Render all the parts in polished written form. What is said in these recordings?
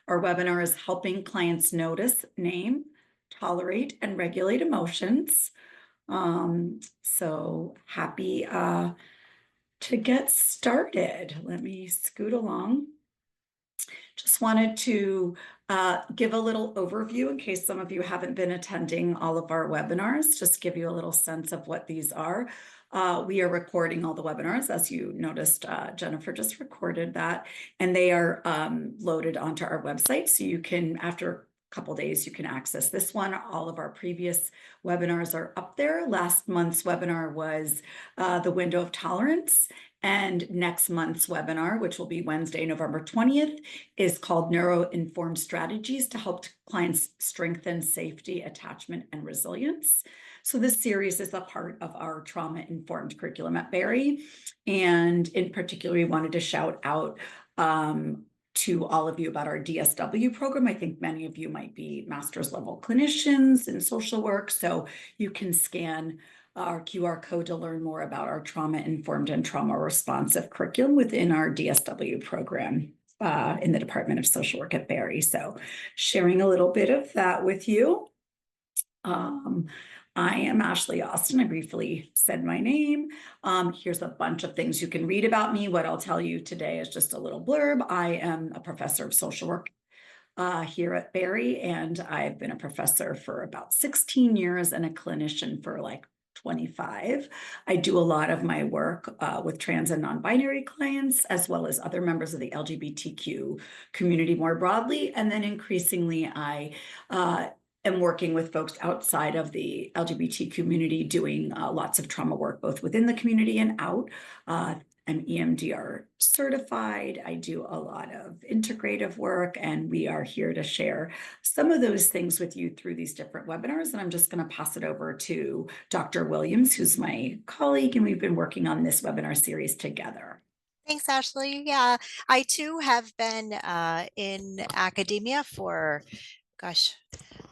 Our webinar is helping clients notice, name, tolerate, and regulate emotions. So happy to get started. Let me scoot along. Just wanted to give a little overview in case some of you haven't been attending all of our webinars, just give you a little sense of what these are. We are recording all the webinars, as you noticed, Jennifer just recorded that, and they are loaded onto our website. So you can, after a couple days, you can access this one. All of our previous webinars are up there. Last month's webinar was the window of tolerance. And next month's webinar, which will be Wednesday, November 20th, is called Neuro-Informed Strategies to Help Clients Strengthen Safety, Attachment, and Resilience. So this series is a part of our trauma-informed curriculum at Barry. And in particular, we wanted to shout out to all of you about our DSW program. I think many of you might be master's level clinicians in social work, so you can scan our QR code to learn more about our trauma-informed and trauma-responsive curriculum within our DSW program in the Department of Social Work at Barry. So sharing a little bit of that with you. I am Ashley Austin. I briefly said my name. Here's a bunch of things you can read about me. What I'll tell you today is just a little blurb. I am a professor of social work here at Barry, and I've been a professor for about 16 years and a clinician for like 25. I do a lot of my work with trans and non-binary clients, as well as other members of the LGBTQ community more broadly. And then increasingly, I am working with folks outside of the LGBT community, doing lots of trauma work, both within the community and out. I'm EMDR certified. I do a lot of integrative work, and we are here to share some of those things with you through these different webinars. And I'm just going to pass it over to Dr. Williams, who's my colleague, and we've been working on this webinar series together. Thanks, Ashley. Yeah, I too have been in academia for, gosh,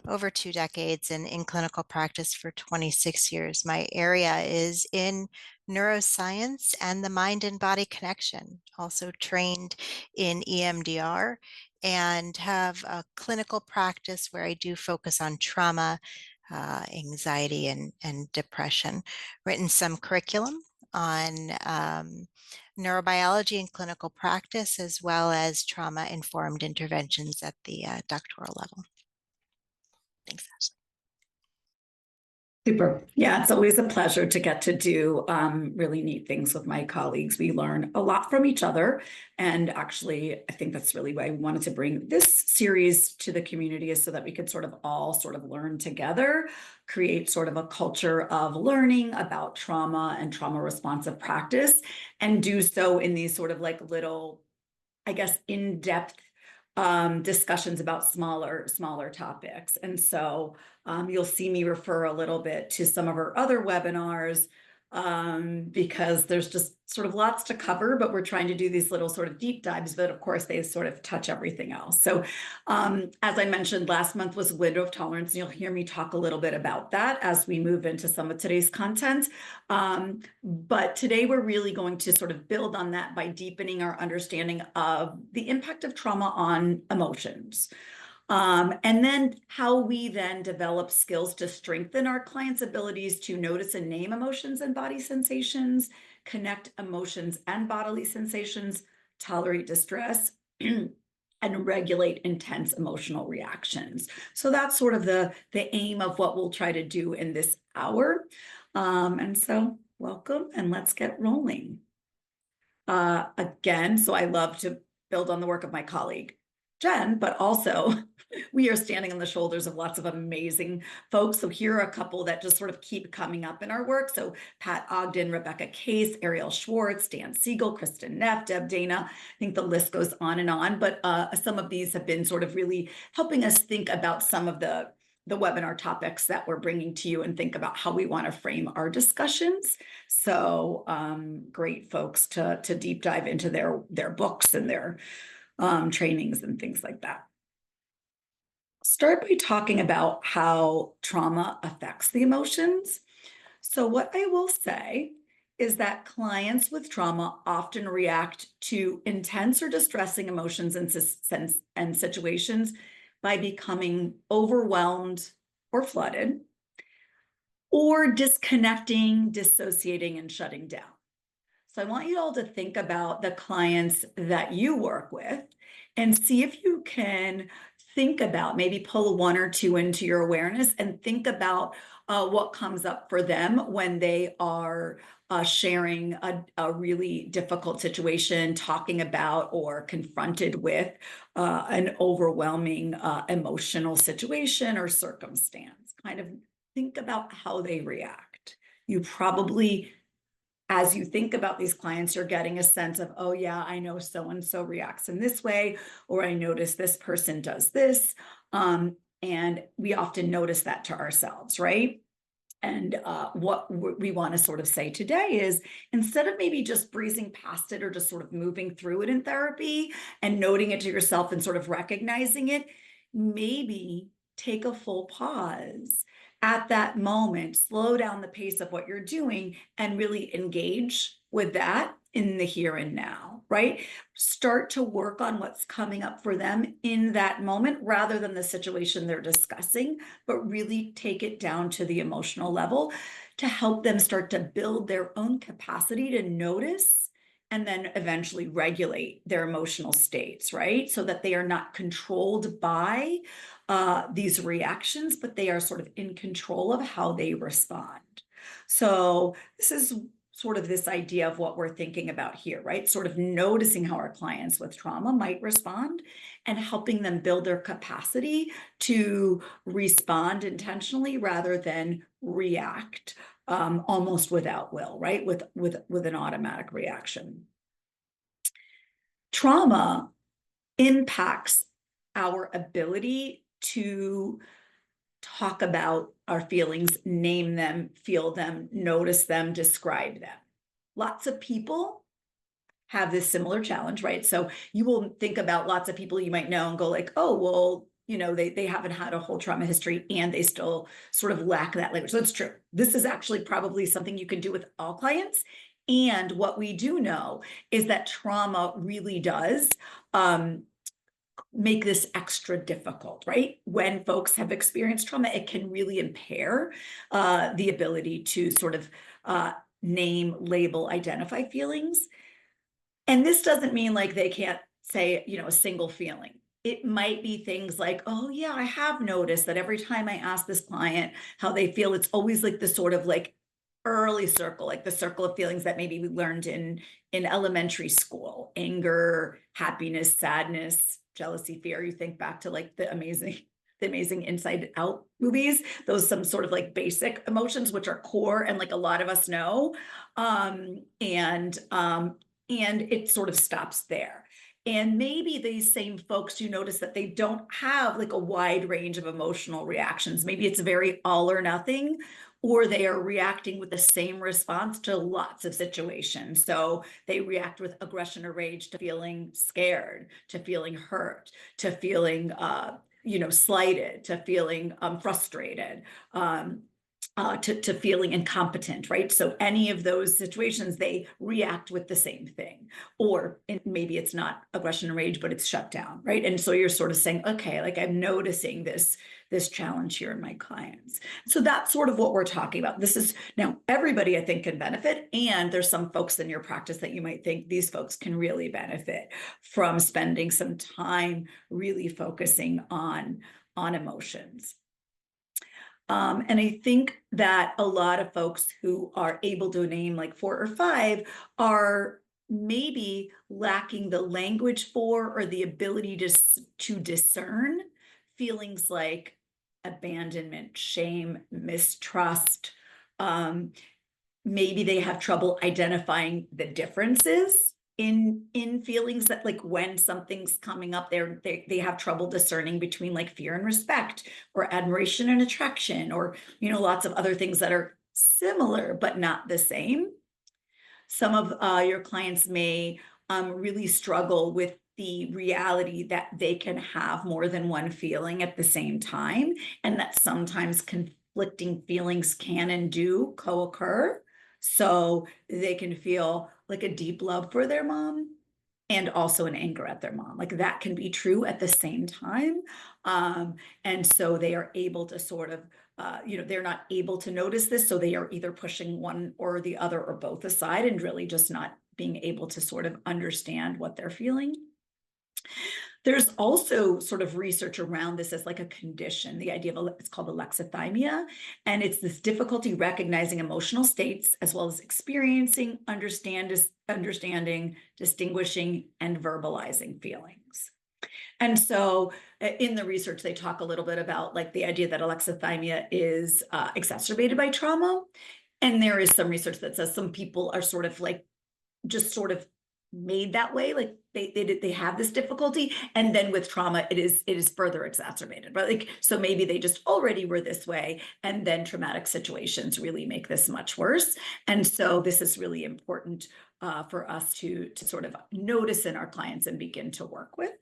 over 2 decades and in clinical practice for 26 years. My area is in neuroscience and the mind and body connection, also trained in EMDR, and have a clinical practice where I do focus on trauma, anxiety, and depression. Written some curriculum on neurobiology and clinical practice, as well as trauma-informed interventions at the doctoral level. Thanks, Ashley. Super. Yeah, it's always a pleasure to get to do really neat things with my colleagues. We learn a lot from each other. And actually, I think that's really why we wanted to bring this series to the community, is so that we could all learn together, create sort of a culture of learning about trauma and trauma responsive practice, and do so in these sort of like little, I guess, in-depth discussions about smaller topics. And so you'll see me refer a little bit to some of our other webinars because there's just sort of lots to cover, but we're trying to do these little sort of deep dives, but of course they sort of touch everything else. So as I mentioned, last month was Window of Tolerance, and you'll hear me talk a little bit about that as we move into some of today's content. But today we're really going to sort of build on that by deepening our understanding of the impact of trauma on emotions. And then how we then develop skills to strengthen our clients' abilities to notice and name emotions and body sensations, connect emotions and bodily sensations, tolerate distress, and regulate intense emotional reactions. So that's sort of the aim of what we'll try to do in this hour. And so welcome, and let's get rolling. Again, so I love to build on the work of my colleague, Jen, but also we are standing on the shoulders of lots of amazing folks. So here are a couple that just sort of keep coming up in our work. So Pat Ogden, Rebecca Case, Ariel Schwartz, Dan Siegel, Kristen Neff, Deb Dana. I think the list goes on and on, but some of these have been sort of really helping us think about some of the webinar topics that we're bringing to you and think about how we want to frame our discussions. So great folks to deep dive into their books and their trainings and things like that. Start by talking about how trauma affects the emotions. So what I will say is that clients with trauma often react to intense or distressing emotions and situations by becoming overwhelmed or flooded, or disconnecting, dissociating, and shutting down. So I want you all to think about the clients that you work with and see if you can think about, maybe pull one or two into your awareness and think about what comes up for them when they are sharing a really difficult situation, talking about or confronted with an overwhelming emotional situation or circumstance. Kind of think about how they react. You probably, as you think about these clients, you're getting a sense of, oh yeah, I know so-and-so reacts in this way, or I notice this person does this. And we often notice that to ourselves, right? And what we want to sort of say today is, instead of maybe just breezing past it or just sort of moving through it in therapy and noting it to yourself and sort of recognizing it, maybe take a full pause at that moment, slow down the pace of what you're doing, and really engage with that in the here and now, right? Start to work on what's coming up for them in that moment rather than the situation they're discussing, but really take it down to the emotional level to help them start to build their own capacity to notice and then eventually regulate their emotional states, right? So that they are not controlled by these reactions, but they are sort of in control of how they respond. So this is sort of this idea of what we're thinking about here, right? Sort of noticing how our clients with trauma might respond and helping them build their capacity to respond intentionally rather than react almost without will, right? With an automatic reaction. Trauma impacts our ability to talk about our feelings, name them, feel them, notice them, describe them. Lots of people have this similar challenge, right? So you will think about lots of people you might know and go like, oh, well, you know, they haven't had a whole trauma history and they still sort of lack that language. So it's true. This is actually probably something you can do with all clients. And what we do know is that trauma really does make this extra difficult, right? When folks have experienced trauma, it can really impair the ability to sort of name, label, identify feelings. And this doesn't mean like they can't say, you know, a single feeling. It might be things like, oh yeah, I have noticed that every time I ask this client how they feel, it's always like the sort of like early circle, like the circle of feelings that maybe we learned in elementary school: anger, happiness, sadness, jealousy, fear. You think back to like the amazing Inside Out movies, those some sort of like basic emotions, which are core and like a lot of us know. And it sort of stops there. And maybe these same folks, you notice that they don't have like a wide range of emotional reactions. Maybe it's very all or nothing, or they are reacting with the same response to lots of situations. So they react with aggression or rage to feeling scared, to feeling hurt, to feeling slighted, to feeling frustrated, to feeling incompetent, right? So any of those situations, they react with the same thing. Or maybe it's not aggression and rage, but it's shut down, right? And so you're sort of saying, okay, like I'm noticing this challenge here in my clients. So that's sort of what we're talking about. This is, now everybody I think can benefit, and there's some folks in your practice that you might think these folks can really benefit from spending some time really focusing on emotions. And I think that a lot of folks who are able to name like 4 or 5 are maybe lacking the language for or the ability to discern feelings like abandonment, shame, mistrust. Maybe they have trouble identifying the differences in feelings, that like when something's coming up, they have trouble discerning between like fear and respect, or admiration and attraction, or lots of other things that are similar but not the same. Some of your clients may really struggle with the reality that they can have more than one feeling at the same time, and that sometimes conflicting feelings can and do co-occur. So they can feel like a deep love for their mom and also an anger at their mom. Like that can be true at the same time. And so they are able to sort of, they're not able to notice this. So they are either pushing one or the other or both aside and really just not being able to sort of understand what they're feeling. There's also sort of research around this as like a condition, the idea of it's called alexithymia, and it's this difficulty recognizing emotional states as well as experiencing, understanding, distinguishing, and verbalizing feelings. And so in the research, they talk a little bit about like the idea that alexithymia is exacerbated by trauma. And there is some research that says some people are sort of like just sort of made that way, like they have this difficulty, and then with trauma it is further exacerbated, but like so maybe they just already were this way and then traumatic situations really make this much worse. And so this is really important for us to sort of notice in our clients and begin to work with.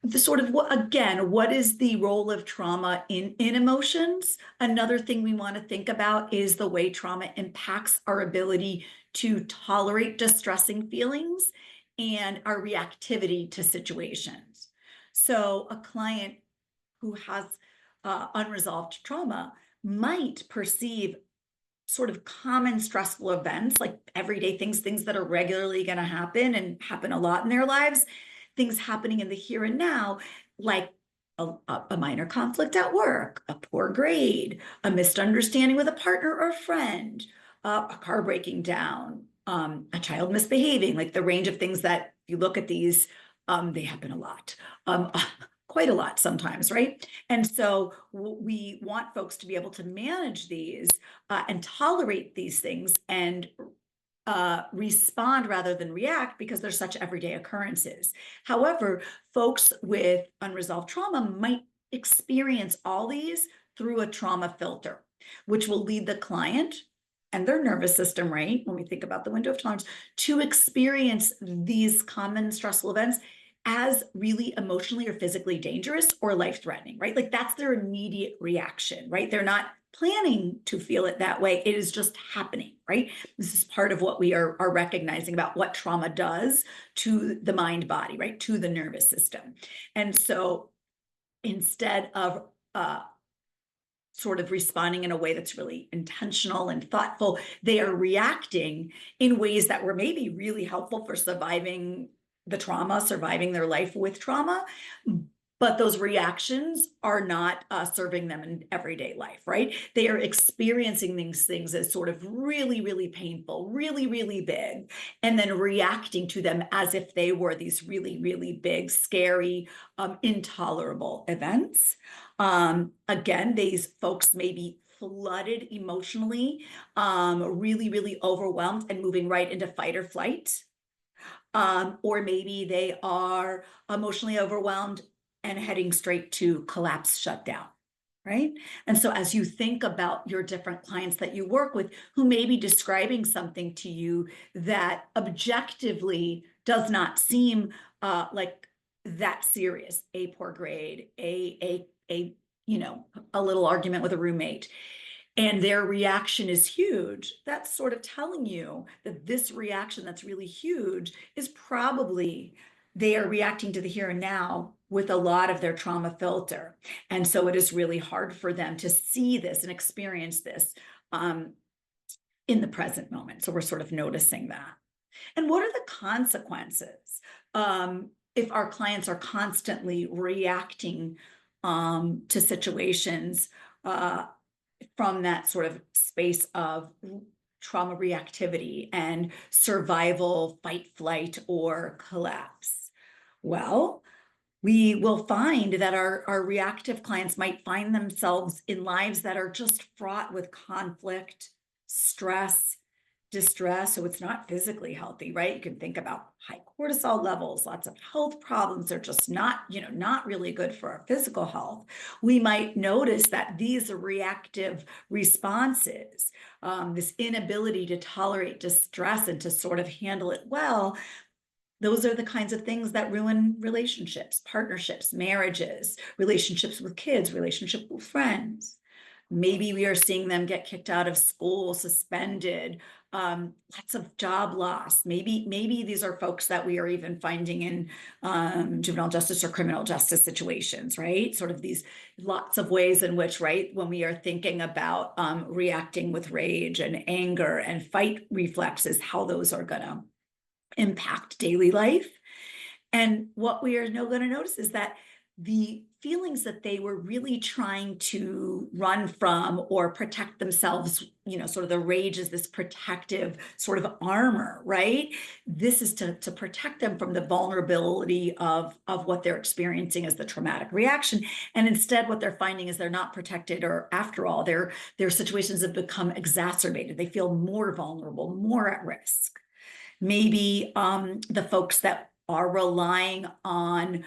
The sort of what is the role of trauma in emotions? Another thing we want to think about is the way trauma impacts our ability to tolerate distressing feelings and our reactivity to situations. So a client who has unresolved trauma might perceive sort of common stressful events, like everyday things that are regularly going to happen and happen a lot in their lives, things happening in the here and now, like a minor conflict at work, a poor grade, a misunderstanding with a partner or friend, a car breaking down, a child misbehaving, like the range of things that you look at these, they happen a lot. Quite a lot sometimes, right? And so we want folks to be able to manage these and tolerate these things and respond rather than react because they're such everyday occurrences. However, folks with unresolved trauma might experience all these through a trauma filter, which will lead the client and their nervous system, right, when we think about the window of tolerance, to experience these common stressful events as really emotionally or physically dangerous or life-threatening, right? Like that's their immediate reaction, right? They're not planning to feel it that way. It is just happening, right? This is part of what we are recognizing about what trauma does to the mind body, right? To the nervous system. And so instead of sort of responding in a way that's really intentional and thoughtful, they are reacting in ways that were maybe really helpful for surviving the trauma, surviving their life with trauma. But those reactions are not serving them in everyday life, right? They are experiencing these things as sort of really, really painful, really, really big, and then reacting to them as if they were these really, really big, scary, intolerable events. Again, these folks may be flooded emotionally, really, really overwhelmed and moving right into fight or flight. Or maybe they are emotionally overwhelmed and heading straight to collapse, shutdown, right? And so as you think about your different clients that you work with who may be describing something to you that objectively does not seem like that serious, a poor grade, a little argument with a roommate, and their reaction is huge, that's sort of telling you that this reaction that's really huge is probably they are reacting to the here and now with a lot of their trauma filter. And so it is really hard for them to see this and experience this in the present moment. So we're sort of noticing that. And what are the consequences if our clients are constantly reacting to situations from that sort of space of trauma reactivity and survival, fight, flight, or collapse? Well, we will find that our reactive clients might find themselves in lives that are just fraught with conflict, stress, distress. So it's not physically healthy, right? You can think about high cortisol levels, lots of health problems. They're just not really good for our physical health. We might notice that these reactive responses, this inability to tolerate distress and to sort of handle it well, those are the kinds of things that ruin relationships, partnerships, marriages, relationships with kids, relationships with friends. Maybe we are seeing them get kicked out of school, suspended, lots of job loss. Maybe these are folks that we are even finding in juvenile justice or criminal justice situations, right? Sort of these lots of ways in which, right, when we are thinking about reacting with rage and anger and fight reflexes, how those are going to impact daily life. And what we are now going to notice is that the feelings that they were really trying to run from or protect themselves, sort of the rage is this protective sort of armor, right? This is to protect them from the vulnerability of what they're experiencing as the traumatic reaction. And instead, what they're finding is they're not protected, or after all, their situations have become exacerbated. They feel more vulnerable, more at risk. Maybe the folks that are relying on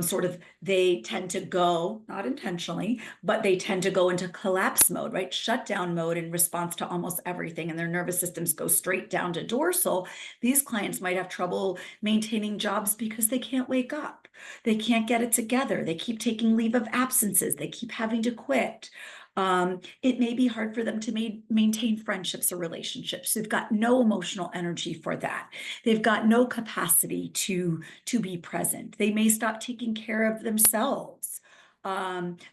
sort of, they tend to go, not intentionally, but they tend to go into collapse mode, right? Shutdown mode in response to almost everything, and their nervous systems go straight down to dorsal. These clients might have trouble maintaining jobs because they can't wake up. They can't get it together. They keep taking leave of absences. They keep having to quit. It may be hard for them to maintain friendships or relationships. They've got no emotional energy for that. They've got no capacity to be present. They may stop taking care of themselves.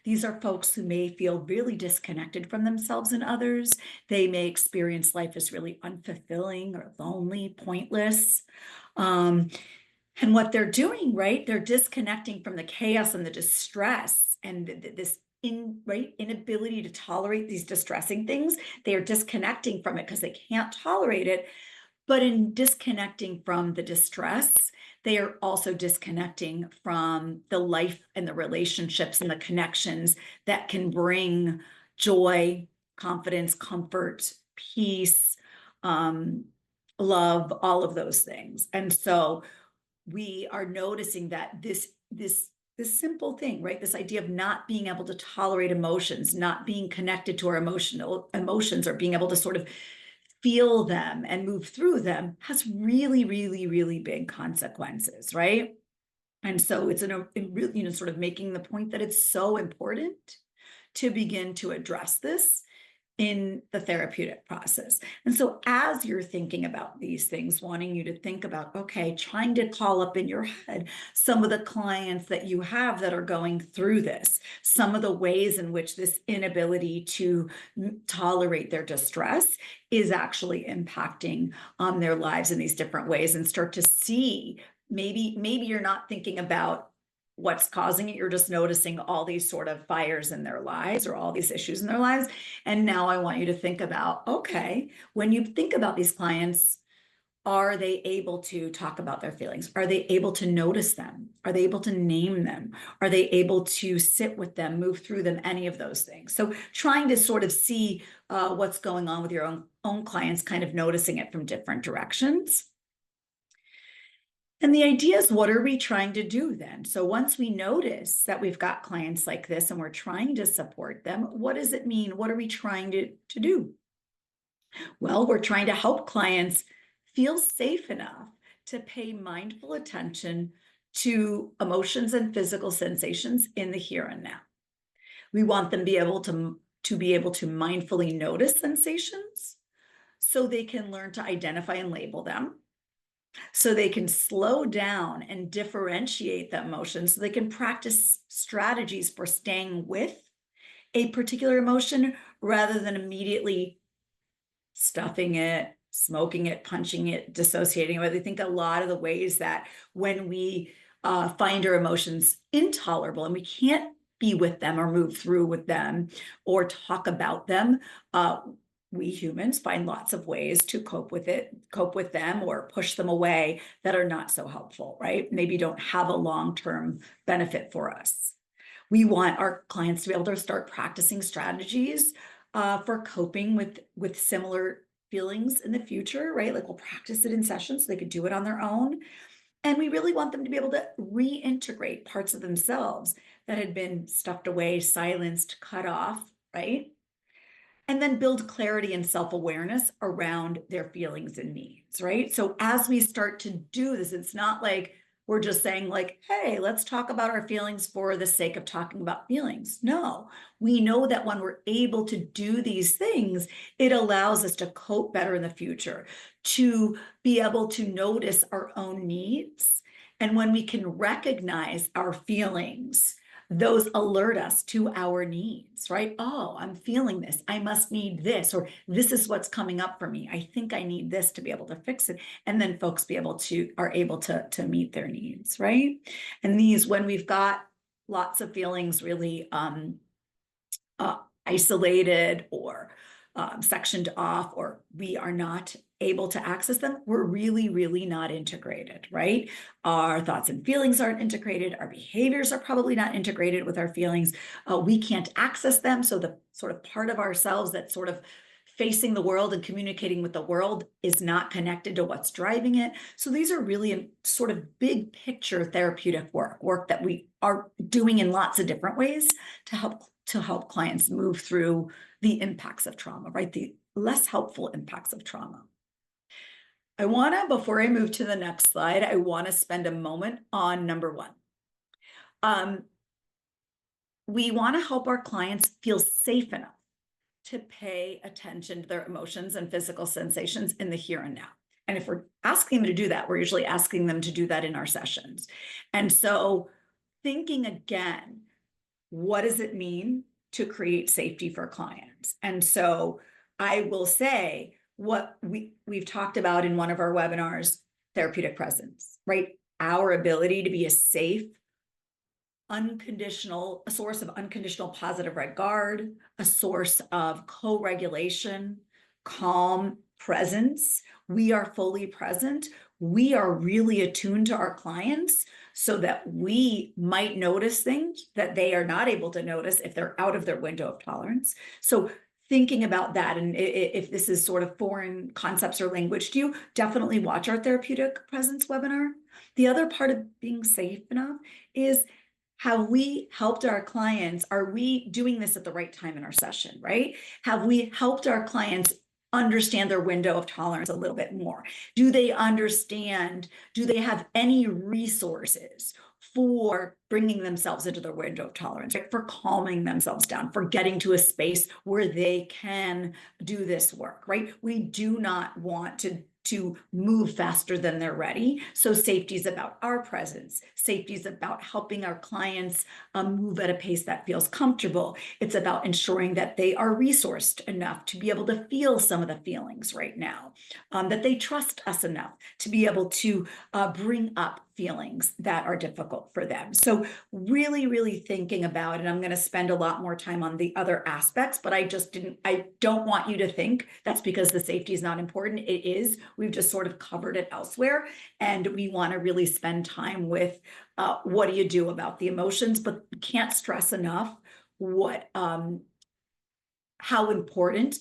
These are folks who may feel really disconnected from themselves and others. They may experience life as really unfulfilling or lonely, pointless. Um, and what they're doing, right? They're disconnecting from the chaos and the distress and this inability to tolerate these distressing things. They are disconnecting from it because they can't tolerate it. But in disconnecting from the distress, they are also disconnecting from the life and the relationships and the connections that can bring joy, confidence, comfort, peace, um, love, all of those things. And so we are noticing that this simple thing, right? This idea of not being able to tolerate emotions, not being connected to our emotions, or being able to sort of feel them and move through them, has really, really, really big consequences, right? And so it's really, sort of making the point that it's so important to begin to address this in the therapeutic process. And so as you're thinking about these things, wanting you to think about, okay, trying to call up in your head some of the clients that you have that are going through this, some of the ways in which this inability to tolerate their distress is actually impacting their lives in these different ways, and start to see, maybe you're not thinking about what's causing it. You're just noticing all these sort of fires in their lives, or all these issues in their lives. And now I want you to think about, okay, when you think about these clients, are they able to talk about their feelings? Are they able to notice them? Are they able to name them? Are they able to sit with them, move through them, any of those things? So trying to sort of see what's going on with your own clients, kind of noticing it from different directions. And the idea is, what are we trying to do then? So once we notice that we've got clients like this and we're trying to support them, what does it mean? What are we trying to do? Well, we're trying to help clients feel safe enough to pay mindful attention to emotions and physical sensations in the here and now. We want them to be able to mindfully notice sensations so they can learn to identify and label them, so they can slow down and differentiate the emotions, so they can practice strategies for staying with a particular emotion rather than immediately stuffing it, smoking it, punching it, dissociating it. I think a lot of the ways that when we find our emotions intolerable and we can't be with them or move through with them or talk about them, we humans find lots of ways to cope with them, or push them away, that are not so helpful, right? Maybe don't have a long-term benefit for us. We want our clients to be able to start practicing strategies for coping with similar feelings in the future, right? Like, we'll practice it in sessions so they could do it on their own. And we really want them to be able to reintegrate parts of themselves that had been stuffed away, silenced, cut off, right? And then build clarity and self-awareness around their feelings and needs, right? So as we start to do this, it's not like, we're just saying like, hey, let's talk about our feelings for the sake of talking about feelings. No, we know that when we're able to do these things, it allows us to cope better in the future, to be able to notice our own needs. And when we can recognize our feelings, those alert us to our needs, right? Oh, I'm feeling this. I must need this, or this is what's coming up for me. I think I need this to be able to fix it. And then folks are able to meet their needs, right? And these, when we've got lots of feelings really isolated or sectioned off, or we are not able to access them, we're really, really not integrated, right? Our thoughts and feelings aren't integrated. Our behaviors are probably not integrated with our feelings. We can't access them. So the sort of part of ourselves that's sort of facing the world and communicating with the world is not connected to what's driving it. So these are really sort of big picture therapeutic work that we are doing in lots of different ways to help clients move through the impacts of trauma, right? The less helpful impacts of trauma. Before I move to the next slide, I want to spend a moment on number one. We want to help our clients feel safe enough to pay attention to their emotions and physical sensations in the here and now. And if we're asking them to do that, we're usually asking them to do that in our sessions. And so thinking again, what does it mean to create safety for clients? And so I will say what we've talked about in one of our webinars, therapeutic presence, right? Our ability to be a safe, a source of unconditional positive regard, a source of co-regulation, calm presence. We are fully present. We are really attuned to our clients so that we might notice things that they are not able to notice if they're out of their window of tolerance. So thinking about that, and if this is sort of foreign concepts or language to you, definitely watch our therapeutic presence webinar. The other part of being safe enough is, have we helped our clients? Are we doing this at the right time in our session, right? Have we helped our clients understand their window of tolerance a little bit more? Do they understand? Do they have any resources for bringing themselves into their window of tolerance, right? For calming themselves down, for getting to a space where they can do this work, right? We do not want to move faster than they're ready. So safety is about our presence. Safety is about helping our clients move at a pace that feels comfortable. It's about ensuring that they are resourced enough to be able to feel some of the feelings right now, that they trust us enough to be able to bring up feelings that are difficult for them. So really, really thinking about, and I'm going to spend a lot more time on the other aspects, but I don't want you to think that's because the safety is not important. It is. We've just sort of covered it elsewhere. And we want to really spend time with what do you do about the emotions, but can't stress enough how important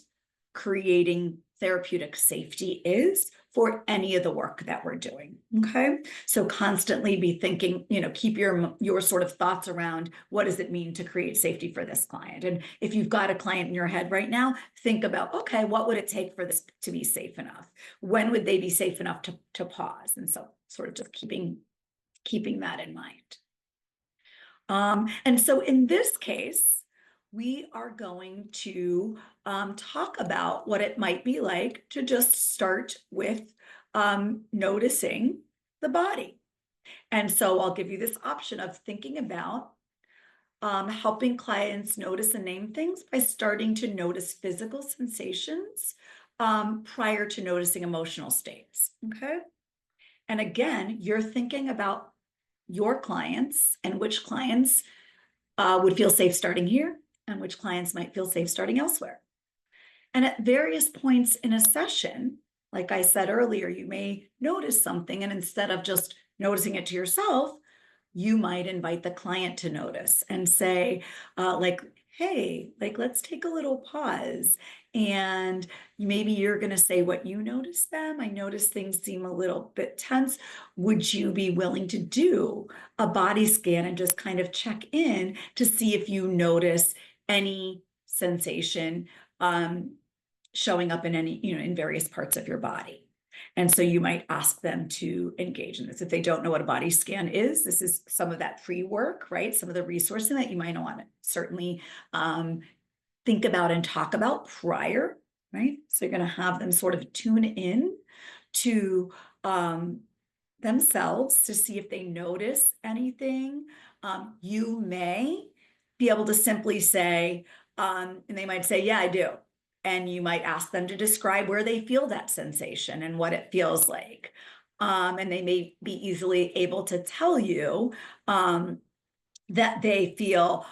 creating therapeutic safety is for any of the work that we're doing. Okay. So constantly be thinking, keep your sort of thoughts around what does it mean to create safety for this client? And if you've got a client in your head right now, think about, okay, what would it take for this to be safe enough? When would they be safe enough to pause? And so sort of just keeping that in mind. And so in this case, we are going to talk about what it might be like to just start with noticing the body. And so I'll give you this option of thinking about helping clients notice and name things by starting to notice physical sensations prior to noticing emotional states. Okay. And again, you're thinking about your clients and which clients would feel safe starting here and which clients might feel safe starting elsewhere. And at various points in a session, like I said earlier, you may notice something, and instead of just noticing it to yourself, you might invite the client to notice and say, hey, let's take a little pause. And maybe you're going to say what you noticed them. I noticed things seem a little bit tense. Would you be willing to do a body scan and just kind of check in to see if you notice any sensation showing up in in various parts of your body? And so you might ask them to engage in this. If they don't know what a body scan is, this is some of that free work, right? Some of the resourcing that you might want to certainly think about and talk about prior, right? So you're going to have them sort of tune in to themselves to see if they notice anything. You may be able to simply say, and they might say, yeah, I do. And you might ask them to describe where they feel that sensation and what it feels like. And they may be easily able to tell you that they feel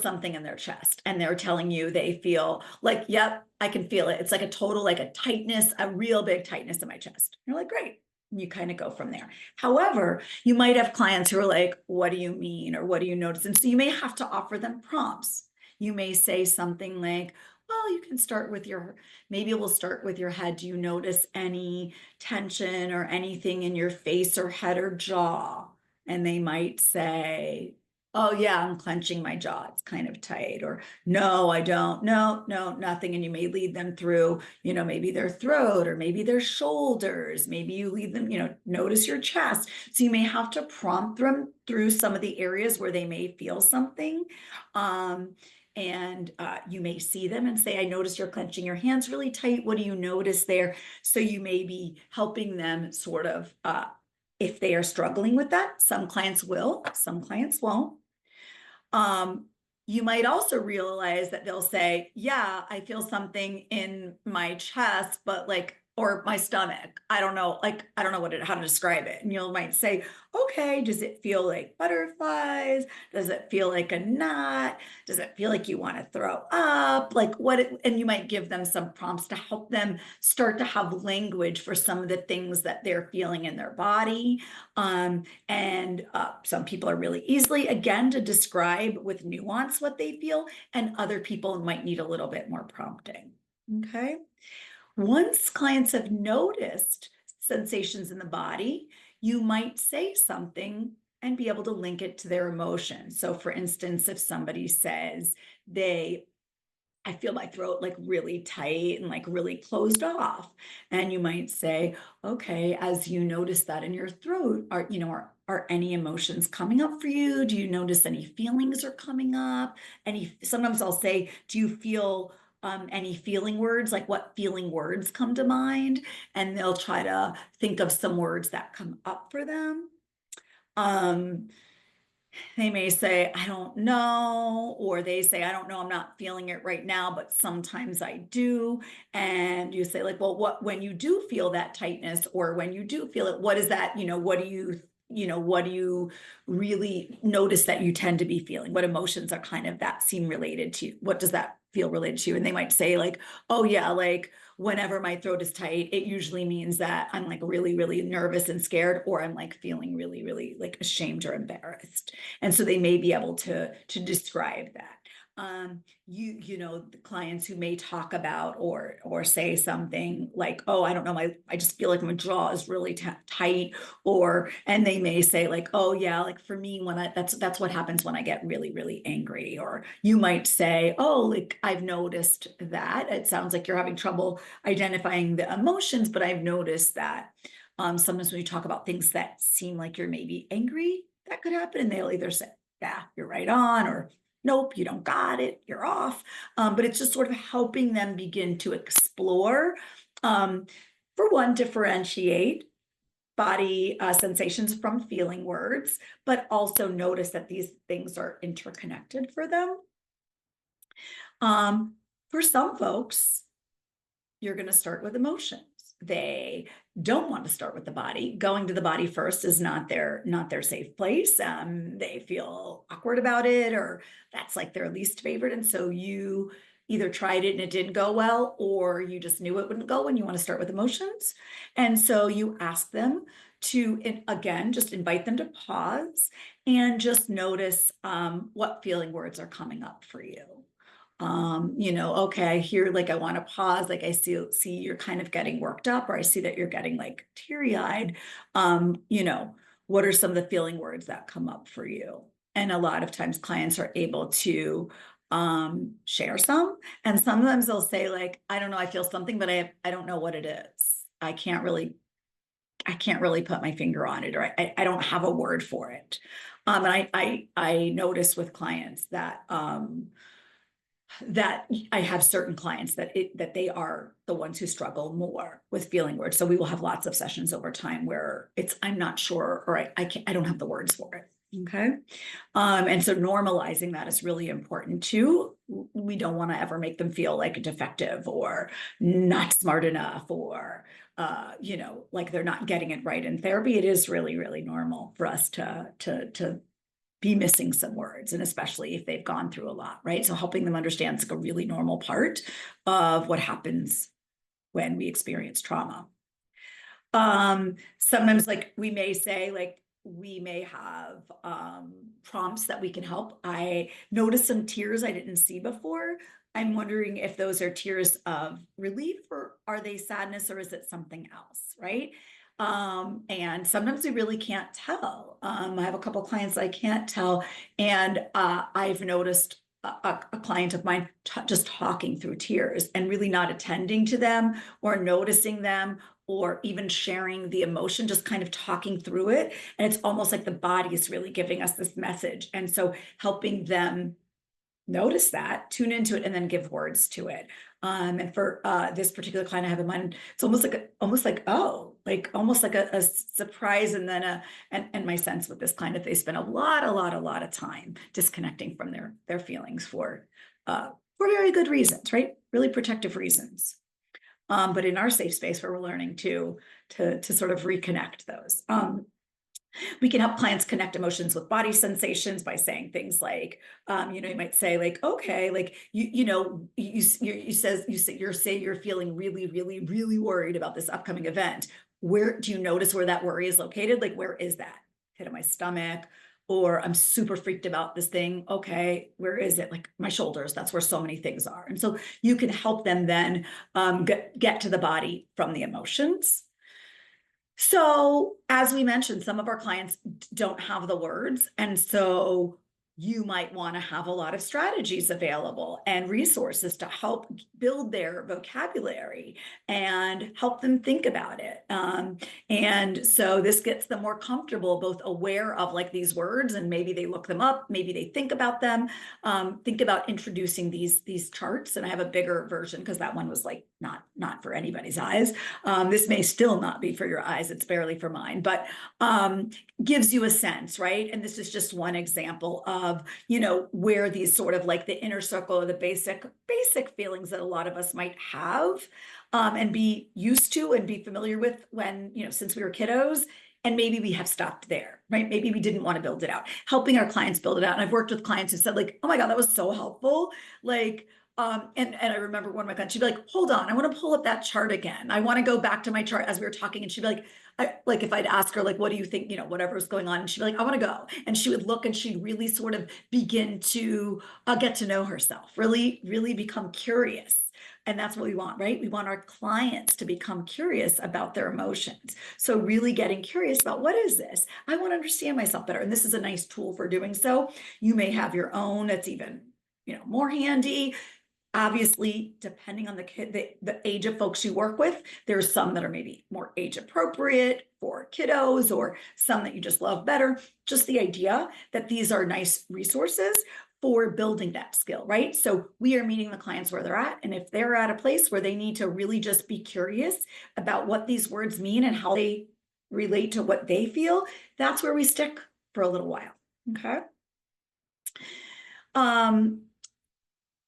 something in their chest, and they're telling you they feel like, yep, I can feel it. It's like a total, like a tightness, a real big tightness in my chest. You're like, great. And you kind of go from there. However, you might have clients who are like, what do you mean? Or what do you notice? And so you may have to offer them prompts. You may say something like, well, you can start with maybe we'll start with your head. Do you notice any tension or anything in your face or head or jaw? And they might say, oh yeah, I'm clenching my jaw. It's kind of tight. Or no, I don't. No, no, nothing. And you may lead them through, maybe their throat or maybe their shoulders. Maybe you lead them, notice your chest. So you may have to prompt them through some of the areas where they may feel something. And you may see them and say, I notice you're clenching your hands really tight. What do you notice there? So you may be helping them sort of, if they are struggling with that. Some clients will, some clients won't. You might also realize that they'll say, yeah, I feel something in my chest, but or my stomach. I don't know, I don't know how to describe it. And you might say, okay, does it feel like butterflies? Does it feel like a knot? Does it feel like you want to throw up? And you might give them some prompts to help them start to have language for some of the things that they're feeling in their body. And some people are really easily, again, to describe with nuance what they feel, and other people might need a little bit more prompting. Okay. Once clients have noticed sensations in the body, you might say something and be able to link it to their emotions. So for instance, if somebody says I feel my throat like really tight and like really closed off. And you might say, okay, as you notice that in your throat, are any emotions coming up for you? Do you notice any feelings are coming up? Sometimes I'll say, do you feel any feeling words? Like what feeling words come to mind? And they'll try to think of some words that come up for them. They may say, I don't know, or they say, I don't know, I'm not feeling it right now, but sometimes I do. And you say, well, when you do feel that tightness, or when you do feel it, what is that? What do you really notice that you tend to be feeling? What emotions are kind of that seem related to you? What does that feel related to you? And they might say, oh yeah, whenever my throat is tight, it usually means that I'm really, really nervous and scared, or I'm feeling really, really ashamed or embarrassed. And so they may be able to describe that. The clients who may talk about or say something like, oh, I don't know, I just feel like my jaw is really tight, and they may say oh yeah, for me, that's what happens when I get really, really angry. Or you might say, oh, I've noticed that it sounds like you're having trouble identifying the emotions, but I've noticed that sometimes when you talk about things that seem like you're maybe angry, that could happen. And they'll either say, yeah, you're right on, or nope, you don't got it, you're off. But it's just sort of helping them begin to explore, for one, differentiate body sensations from feeling words, but also notice that these things are interconnected for them. For some folks, you're going to start with emotions. They don't want to start with the body. Going to the body first is not their safe place. They feel awkward about it, or that's their least favorite. And so you either tried it and it didn't go well, or you just knew it wouldn't go and you want to start with emotions. And so you ask them to, again, just invite them to pause and just notice what feeling words are coming up for you. Okay, here, I want to pause, I see you're kind of getting worked up, or I see that you're getting teary-eyed. What are some of the feeling words that come up for you? And a lot of times clients are able to share some, and sometimes they'll say I don't know, I feel something, but I don't know what it is. I can't really put my finger on it, or I don't have a word for it. And I notice with clients that that I have certain clients that they are the ones who struggle more with feeling words. So we will have lots of sessions over time where I'm not sure, or I don't have the words for it. Okay. And so normalizing that is really important too. We don't want to ever make them feel like defective or not smart enough, or like they're not getting it right in therapy. It is really, really normal for us to be missing some words, and especially if they've gone through a lot, right? So helping them understand it's like a really normal part of what happens when we experience trauma. Sometimes like we may say, like, we may have prompts that we can help. I noticed some tears I didn't see before. I'm wondering if those are tears of relief, or are they sadness, or is it something else, right? And sometimes we really can't tell. I have a couple clients I can't tell, and I've noticed a client of mine just talking through tears and really not attending to them or noticing them, or even sharing the emotion, just kind of talking through it. And it's almost like the body is really giving us this message. And so helping them notice that, tune into it, and then give words to it. And for this particular client I have in mind, it's almost like almost like a surprise, and then and my sense with this client, that they spend a lot of time disconnecting from their feelings for very good reasons, right? Really protective reasons. But in our safe space, where we're learning to sort of reconnect those. We can help clients connect emotions with body sensations by saying things like, you might say, like, okay, like you say you're feeling really, really, really worried about this upcoming event. Where do you notice where that worry is located? Like, where is that? Pit of my stomach, or I'm super freaked about this thing. Okay, where is it? Like my shoulders. That's where so many things are. And so you can help them then get to the body from the emotions. So, as we mentioned, some of our clients don't have the words. And so you might want to have a lot of strategies available and resources to help build their vocabulary and help them think about it. And so this gets them more comfortable, both aware of like these words, and maybe they look them up, maybe they think about them. Think about introducing these charts. And I have a bigger version because that one was like not for anybody's eyes. This may still not be for your eyes. It's barely for mine, but gives you a sense, right? And this is just one example of, where these sort of like the inner circle, or the basic feelings that a lot of us might have, and be used to and be familiar with when, since we were kiddos. And maybe we have stopped there, right? Maybe we didn't want to build it out. Helping our clients build it out. And I've worked with clients who said, like, oh my God, that was so helpful. Like, and I remember one of my clients, she'd be like, hold on, I want to pull up that chart again. I want to go back to my chart as we were talking. And she'd be like, like if I'd ask her, like, what do you think, whatever was going on, and she'd be like, I want to go. And she would look, and she'd really sort of begin to get to know herself, really, really become curious. And that's what we want, right? We want our clients to become curious about their emotions. So really getting curious about, what is this? I want to understand myself better. And this is a nice tool for doing so. You may have your own that's even, more handy. Obviously, depending on the age of folks you work with, there's some that are maybe more age appropriate for kiddos, or some that you just love better. Just the idea that these are nice resources for building that skill, right? So we are meeting the clients where they're at. And if they're at a place where they need to really just be curious about what these words mean and how they relate to what they feel, that's where we stick for a little while. Okay.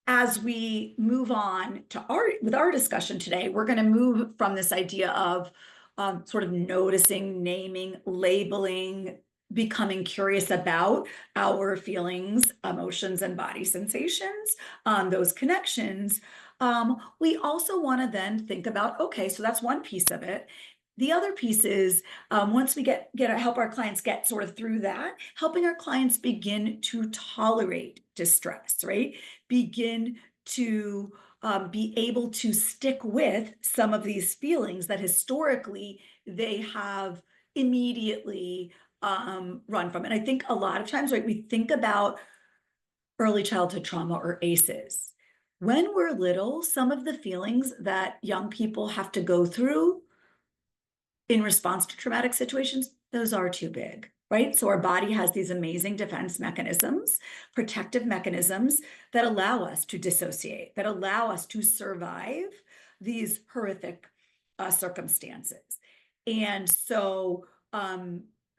As we move on to our discussion today, we're going to move from this idea of sort of noticing, naming, labeling, becoming curious about our feelings, emotions, and body sensations, those connections. We also want to then think about, okay, so that's one piece of it. The other piece is, once we get help our clients get sort of through that, helping our clients begin to tolerate distress, right? Begin to be able to stick with some of these feelings that historically they have immediately run from. And I think a lot of times, right, we think about early childhood trauma, or ACEs. When we're little, some of the feelings that young people have to go through in response to traumatic situations, those are too big, right? So our body has these amazing defense mechanisms, protective mechanisms that allow us to dissociate, that allow us to survive these horrific circumstances. And so,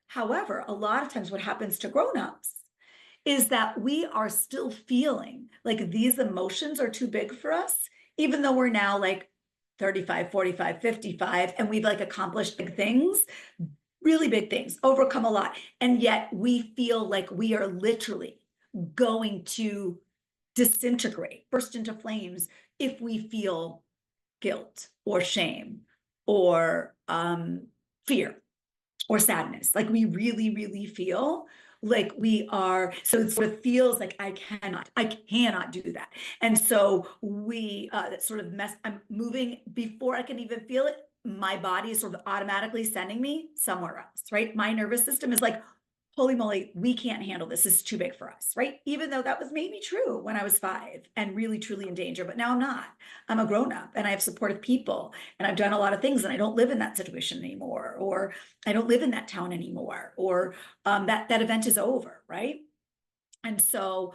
however, a lot of times what happens to grownups is that we are still feeling like these emotions are too big for us, even though we're now like 35, 45, 55, and we've like accomplished big things, really big things, overcome a lot. And yet we feel like we are literally going to disintegrate, burst into flames if we feel guilt or shame or fear or sadness. Like we really, really feel like we are, so it sort of feels like I cannot do that. And so we, that sort of I'm moving before I can even feel it. My body is sort of automatically sending me somewhere else, right? My nervous system is like, holy moly, we can't handle this. This is too big for us, right? Even though that was maybe true when I was 5 and really, truly in danger, but now I'm not. I'm a grown up and I have supportive people and I've done a lot of things and I don't live in that situation anymore, or I don't live in that town anymore, or that event is over, right? And so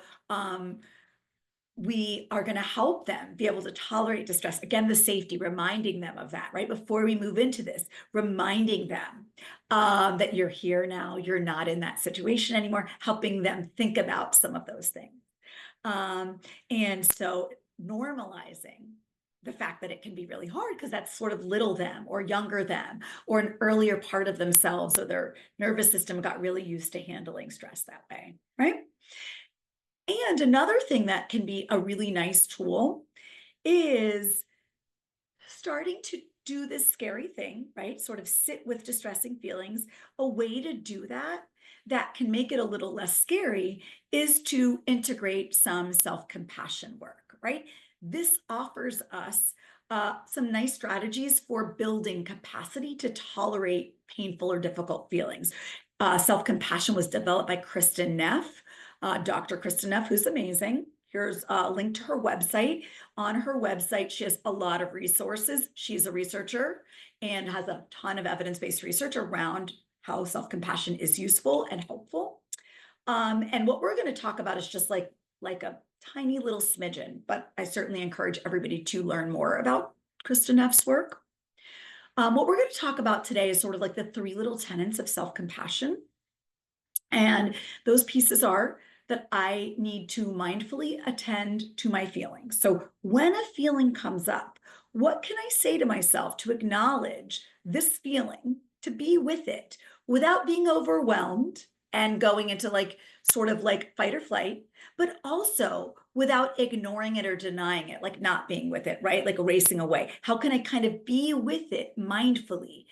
we are going to help them be able to tolerate distress. Again, the safety, reminding them of that, right? Before we move into this, reminding them that you're here now, you're not in that situation anymore, helping them think about some of those things. And so normalizing the fact that it can be really hard because that's sort of little them or younger them or an earlier part of themselves, or their nervous system got really used to handling stress that way, right? And another thing that can be a really nice tool is starting to do this scary thing, right? Sort of sit with distressing feelings. A way to do that that can make it a little less scary is to integrate some self-compassion work, right? This offers us some nice strategies for building capacity to tolerate painful or difficult feelings. Self-compassion was developed by Kristen Neff, Dr. Kristen Neff, who's amazing. Here's a link to her website. On her website, she has a lot of resources. She's a researcher and has a ton of evidence-based research around how self-compassion is useful and helpful. And what we're going to talk about is just like a tiny little smidgen, but I certainly encourage everybody to learn more about Kristen Neff's work. What we're going to talk about today is sort of like the 3 little tenets of self-compassion. And those pieces are that I need to mindfully attend to my feelings. So when a feeling comes up, what can I say to myself to acknowledge this feeling, to be with it without being overwhelmed and going into like sort of like fight or flight, but also without ignoring it or denying it, like not being with it, right? Like racing away. How can I kind of be with it mindfully?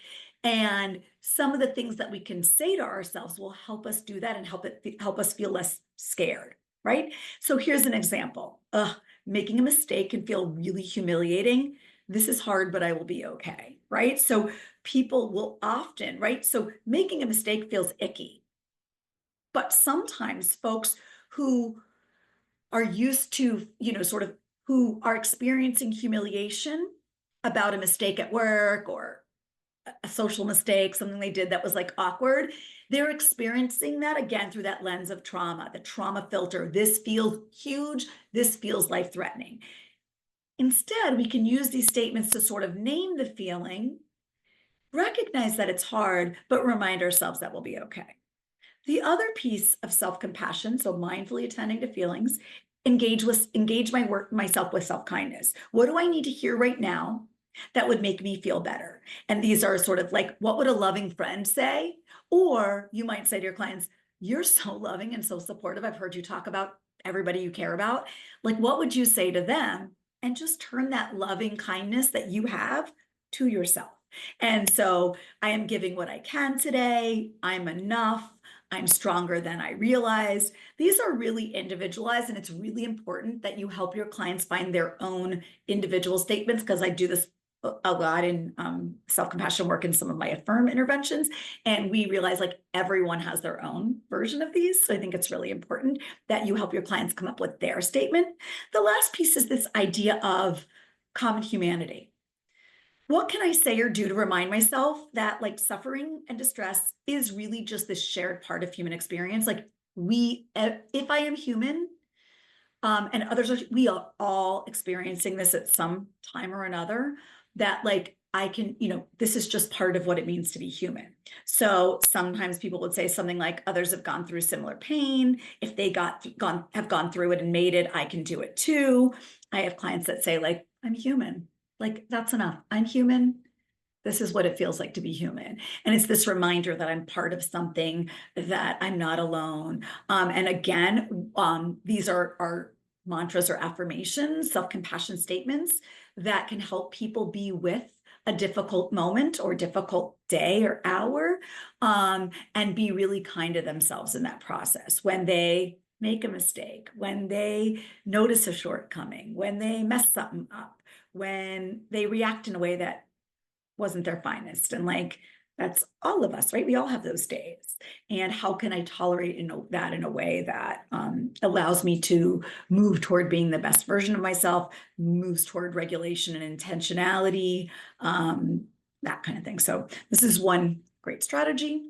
And some of the things that we can say to ourselves will help us do that and help us feel less scared, right? So here's an example. Making a mistake can feel really humiliating. This is hard, but I will be okay, right? So people will often, right? So making a mistake feels icky. But sometimes folks who are used to, sort of who are experiencing humiliation about a mistake at work or a social mistake, something they did that was like awkward, they're experiencing that again through that lens of trauma, the trauma filter. This feels huge. This feels life-threatening. Instead, we can use these statements to sort of name the feeling, recognize that it's hard, but remind ourselves that we'll be okay. The other piece of self-compassion, so mindfully attending to feelings, engage myself with self-kindness. What do I need to hear right now that would make me feel better? And these are sort of like, what would a loving friend say? Or you might say to your clients, you're so loving and so supportive. I've heard you talk about everybody you care about. Like, what would you say to them? And just turn that loving kindness that you have to yourself. And so I am giving what I can today. I'm enough. I'm stronger than I realized. These are really individualized, and it's really important that you help your clients find their own individual statements, because I do this a lot in self-compassion work in some of my Affirm interventions, and we realize like everyone has their own version of these. So I think it's really important that you help your clients come up with their statement. The last piece is this idea of common humanity. What can I say or do to remind myself that like suffering and distress is really just this shared part of human experience? Like if I am human, and others are, we are all experiencing this at some time or another, that like I can, this is just part of what it means to be human. So sometimes people would say something like others have gone through similar pain. If they have gone through it and made it, I can do it too. I have clients that say like, I'm human. Like that's enough. I'm human. This is what it feels like to be human. And it's this reminder that I'm part of something, that I'm not alone. And again, these are mantras or affirmations, self-compassion statements that can help people be with a difficult moment or difficult day or hour, and be really kind to themselves in that process when they make a mistake, when they notice a shortcoming, when they mess something up, when they react in a way that wasn't their finest. And like, that's all of us, right? We all have those days. And how can I tolerate that in a way that allows me to move toward being the best version of myself, moves toward regulation and intentionality, that kind of thing. So this is one great strategy.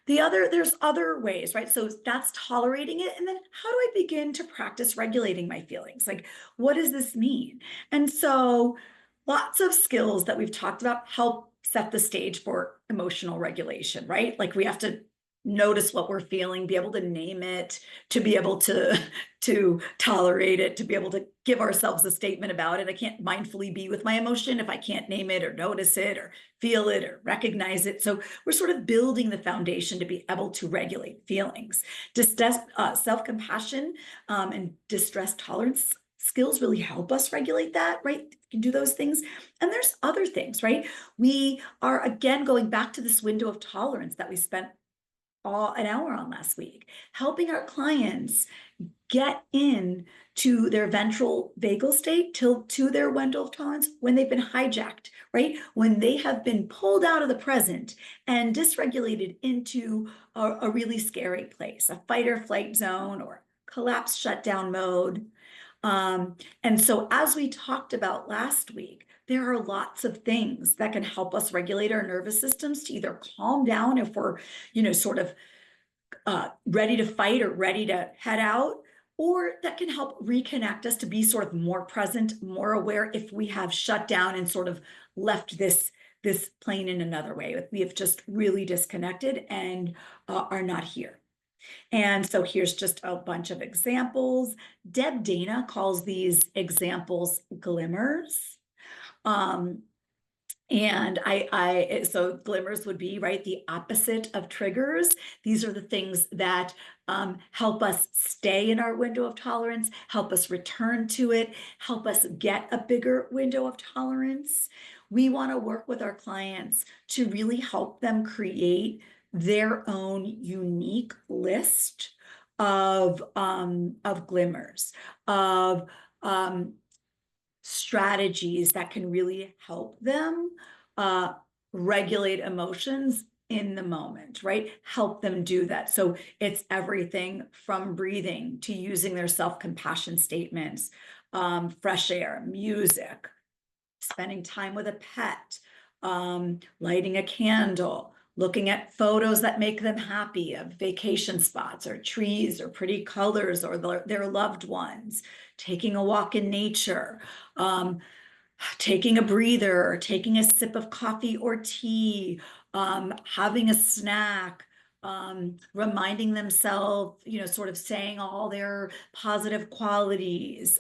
There's other ways, right? So that's tolerating it. And then how do I begin to practice regulating my feelings? Like, what does this mean? And so lots of skills that we've talked about help set the stage for emotional regulation, right? Like we have to notice what we're feeling, be able to name it, to be able to tolerate it, to be able to give ourselves a statement about it. I can't mindfully be with my emotion if I can't name it or notice it or feel it or recognize it. So we're sort of building the foundation to be able to regulate feelings. Self-compassion and distress tolerance skills really help us regulate that, right? We can do those things. And there's other things, right? We are, again, going back to this window of tolerance that we spent an hour on last week, helping our clients get in to their ventral vagal state to their window of tolerance when they've been hijacked, right? When they have been pulled out of the present and dysregulated into a really scary place, a fight or flight zone or collapse shutdown mode. And so as we talked about last week, there are lots of things that can help us regulate our nervous systems to either calm down if we're, sort of ready to fight or ready to head out, or that can help reconnect us to be sort of more present, more aware if we have shut down and sort of left this plane in another way. We have just really disconnected and are not here. And so here's just a bunch of examples. Deb Dana calls these examples glimmers. Um, and so glimmers would be, right, the opposite of triggers. These are the things that help us stay in our window of tolerance, help us return to it, help us get a bigger window of tolerance. We want to work with our clients to really help them create their own unique list of glimmers, of strategies that can really help them regulate emotions in the moment, right? Help them do that. So it's everything from breathing to using their self-compassion statements, fresh air, music, spending time with a pet, lighting a candle, looking at photos that make them happy of vacation spots or trees or pretty colors or their loved ones, taking a walk in nature, taking a breather, or taking a sip of coffee or tea, having a snack, reminding themselves, sort of saying all their positive qualities,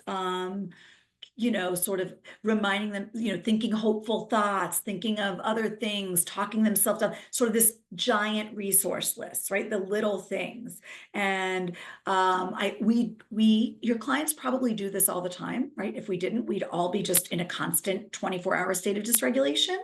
sort of reminding them, thinking hopeful thoughts, thinking of other things, talking themselves up, sort of this giant resource list, right? The little things. And your clients probably do this all the time, right? If we didn't, we'd all be just in a constant 24-hour state of dysregulation.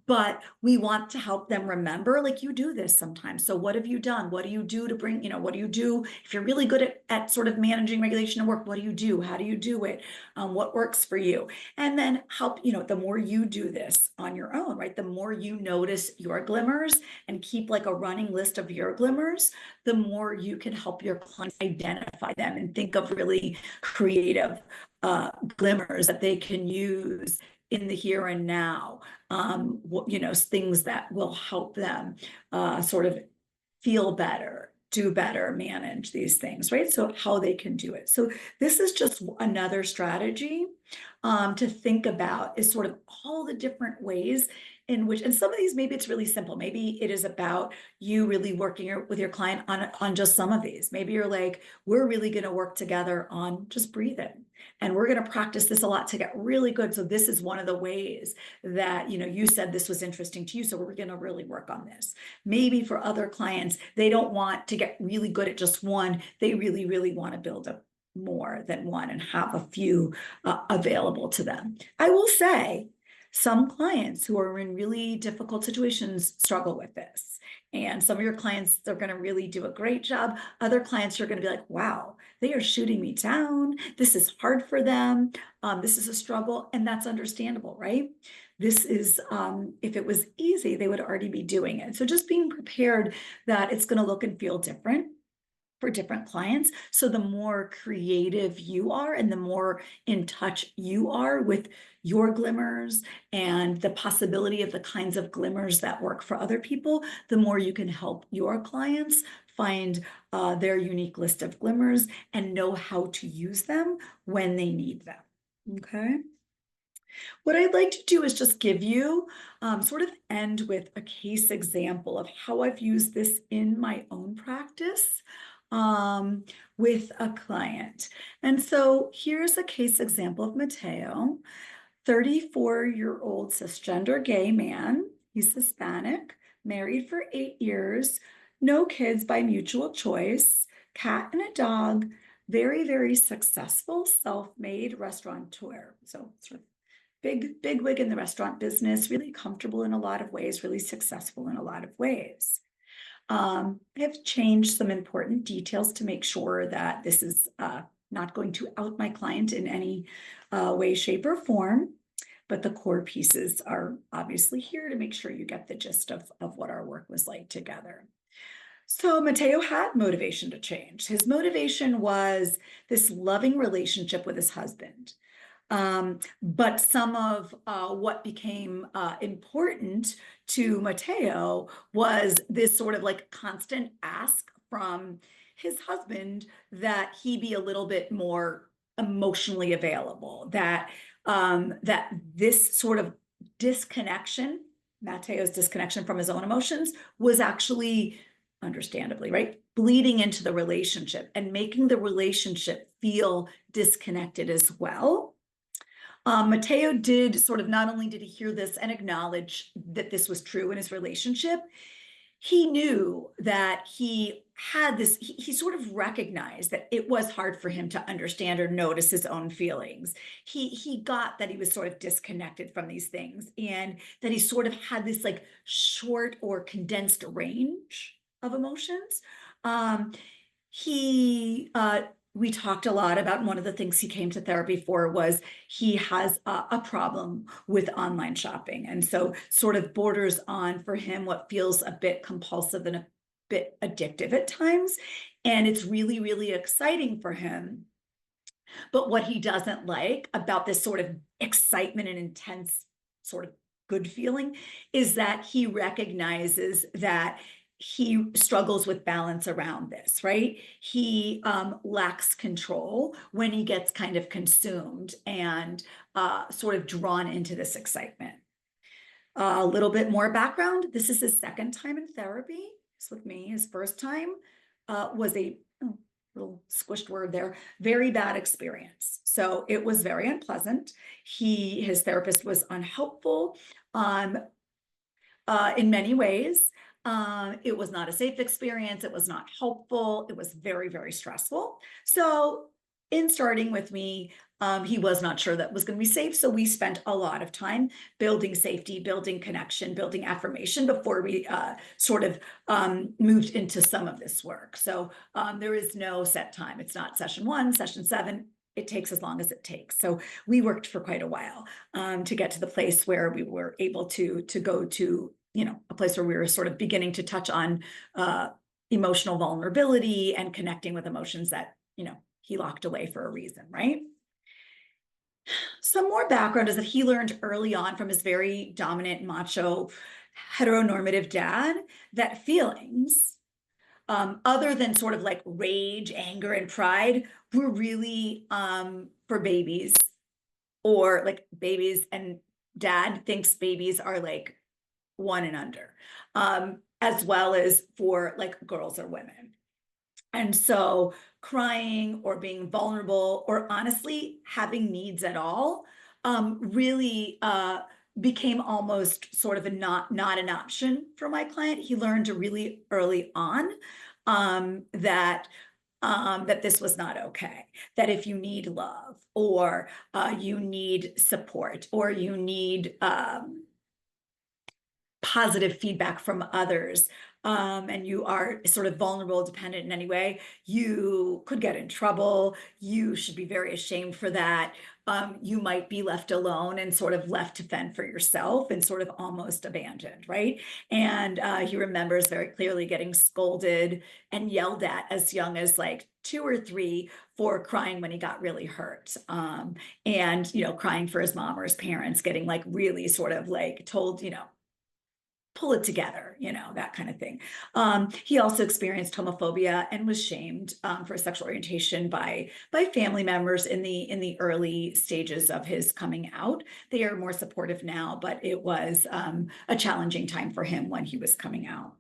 But we want to help them remember, like you do this sometimes. So what have you done? What do you do to bring, what do you do? If you're really good at sort of managing regulation at work, what do you do? How do you do it? What works for you? And then help, the more you do this on your own, right? The more you notice your glimmers and keep like a running list of your glimmers, the more you can help your clients identify them and think of really creative glimmers that they can use in the here and now, things that will help them sort of feel better, do better, manage these things, right? So how they can do it. So this is just another strategy to think about, is sort of all the different ways in which, and some of these, maybe it's really simple. Maybe it is about you really working with your client on just some of these. Maybe you're like, we're really going to work together on just breathing. And we're going to practice this a lot to get really good. So this is one of the ways that, you said this was interesting to you. So we're going to really work on this. Maybe for other clients, they don't want to get really good at just one. They really, really want to build up more than one and have a few available to them. I will say, some clients who are in really difficult situations struggle with this. And some of your clients, they're going to really do a great job. Other clients are going to be like, wow, they are shooting me down. This is hard for them. This is a struggle. And that's understandable, right? This is, if it was easy, they would already be doing it. So just being prepared that it's going to look and feel different for different clients. So the more creative you are and the more in touch you are with your glimmers and the possibility of the kinds of glimmers that work for other people, the more you can help your clients find their unique list of glimmers and know how to use them when they need them. Okay. What I'd like to do is just give you sort of end with a case example of how I've used this in my own practice with a client. And so here's a case example of Mateo, 34-year-old cisgender gay man. He's Hispanic, married for 8 years, no kids by mutual choice, cat and a dog, very, very successful self-made restaurateur. So sort of big wig in the restaurant business, really comfortable in a lot of ways, really successful in a lot of ways. I have changed some important details to make sure that this is not going to out my client in any way, shape, or form. But the core pieces are obviously here to make sure you get the gist of what our work was like together. So Mateo had motivation to change. His motivation was this loving relationship with his husband. But some of what became important to Mateo was this sort of like constant ask from his husband that he be a little bit more emotionally available, that this sort of disconnection, Mateo's disconnection from his own emotions, was actually, understandably, right, bleeding into the relationship and making the relationship feel disconnected as well. Mateo did sort of, not only did he hear this and acknowledge that this was true in his relationship, he knew that he had this, he sort of recognized that it was hard for him to understand or notice his own feelings. He got that he was sort of disconnected from these things, and that he sort of had this like short or condensed range of emotions. He We talked a lot about, one of the things he came to therapy for was he has a problem with online shopping. And so sort of borders on, for him, what feels a bit compulsive and a bit addictive at times. And it's really, really exciting for him. But what he doesn't like about this sort of excitement and intense sort of good feeling is that he recognizes that he struggles with balance around this, right? He lacks control when he gets kind of consumed and sort of drawn into this excitement. A little bit more background. This is his second time in therapy. It's with me. His first time was a little squished word there, very bad experience. So it was very unpleasant. His therapist was unhelpful in many ways. It was not a safe experience. It was not helpful. It was very, very stressful. So in starting with me, he was not sure that was going to be safe. So we spent a lot of time building safety, building connection, building affirmation before we sort of moved into some of this work. So there is no set time. It's not session 1, session 7. It takes as long as it takes. So we worked for quite a while to get to the place where we were able to go to, a place where we were sort of beginning to touch on emotional vulnerability and connecting with emotions that, he locked away for a reason, right? Some more background is that he learned early on from his very dominant, macho, heteronormative dad that feelings, other than sort of like rage, anger, and pride, were really for babies, or like babies, and dad thinks babies are like one and under, as well as for like girls or women. And so crying or being vulnerable or honestly having needs at all really became almost sort of a not an option for my client. He learned really early on that that this was not okay. That if you need love, or you need support, or you need positive feedback from others, and you are sort of vulnerable, dependent in any way, you could get in trouble. You should be very ashamed for that. You might be left alone and sort of left to fend for yourself and sort of almost abandoned, right? And he remembers very clearly getting scolded and yelled at as young as like 2 or 3 for crying when he got really hurt. And, crying for his mom or his parents, getting like really sort of like told, pull it together, that kind of thing. He also experienced homophobia and was shamed for his sexual orientation by family members in the early stages of his coming out. They are more supportive now, but it was a challenging time for him when he was coming out.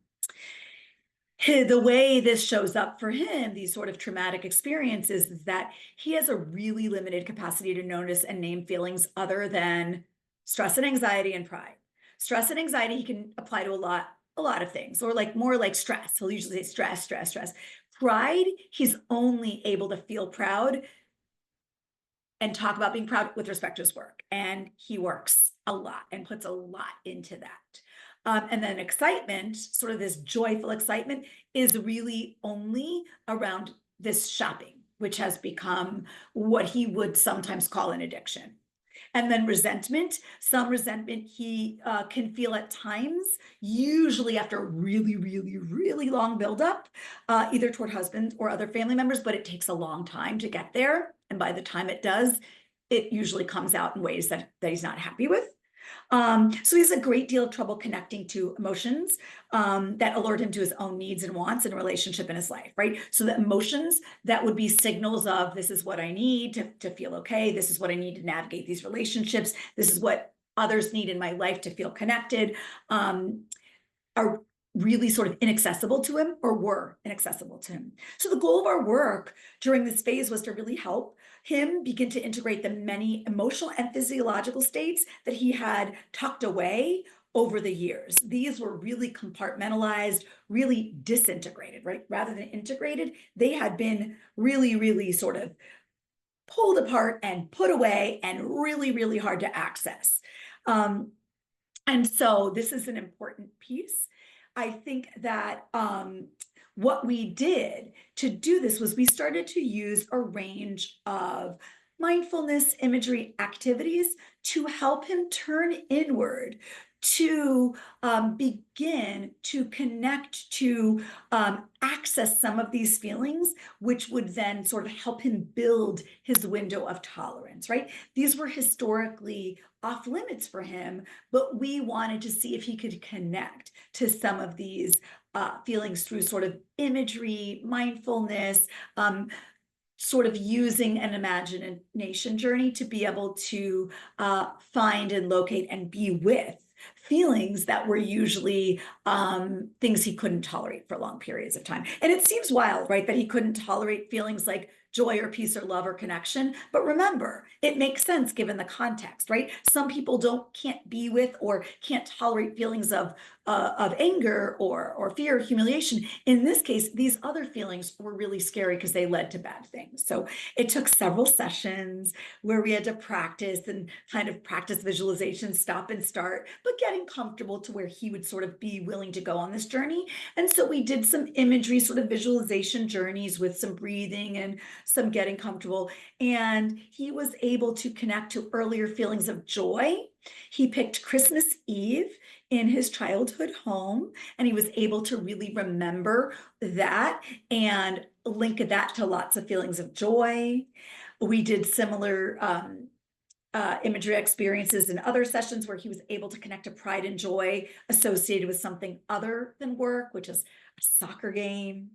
The way this shows up for him, these sort of traumatic experiences, is that he has a really limited capacity to notice and name feelings other than stress and anxiety and pride. Stress and anxiety he can apply to a lot of things, or like more like stress. He'll usually say stress, stress, stress. Pride, he's only able to feel proud and talk about being proud with respect to his work. And he works a lot and puts a lot into that. And then excitement, sort of this joyful excitement, is really only around this shopping, which has become what he would sometimes call an addiction. And then resentment, some resentment he can feel at times, usually after a really, really, really long buildup, either toward husband or other family members, but it takes a long time to get there. And by the time it does, it usually comes out in ways that he's not happy with. So he has a great deal of trouble connecting to emotions that alert him to his own needs and wants and relationship in his life, right? So the emotions that would be signals of, this is what I need to feel okay. This is what I need to navigate these relationships. This is what others need in my life to feel connected, are really sort of inaccessible to him, or were inaccessible to him. So the goal of our work during this phase was to really help him begin to integrate the many emotional and physiological states that he had tucked away over the years. These were really compartmentalized, really disintegrated, right? Rather than integrated, they had been really, really sort of pulled apart and put away and really, really hard to access. And so this is an important piece. I think that what we did to do this was we started to use a range of mindfulness imagery activities to help him turn inward, to begin to connect, to access some of these feelings, which would then sort of help him build his window of tolerance, right? These were historically off limits for him, but we wanted to see if he could connect to some of these feelings through sort of imagery, mindfulness, sort of using an imagination journey to be able to find and locate and be with feelings that were usually things he couldn't tolerate for long periods of time. And it seems wild, right, that he couldn't tolerate feelings like joy or peace or love or connection. But remember, it makes sense given the context, right? Some people can't be with or can't tolerate feelings of anger or fear, or humiliation. In this case, these other feelings were really scary because they led to bad things. So it took several sessions where we had to practice and kind of practice visualization, stop and start, but getting comfortable to where he would sort of be willing to go on this journey. And so we did some imagery, sort of visualization journeys with some breathing and some getting comfortable. And he was able to connect to earlier feelings of joy. He picked Christmas Eve in his childhood home, and he was able to really remember that and link that to lots of feelings of joy. We did similar imagery experiences in other sessions where he was able to connect to pride and joy associated with something other than work, which is a soccer game.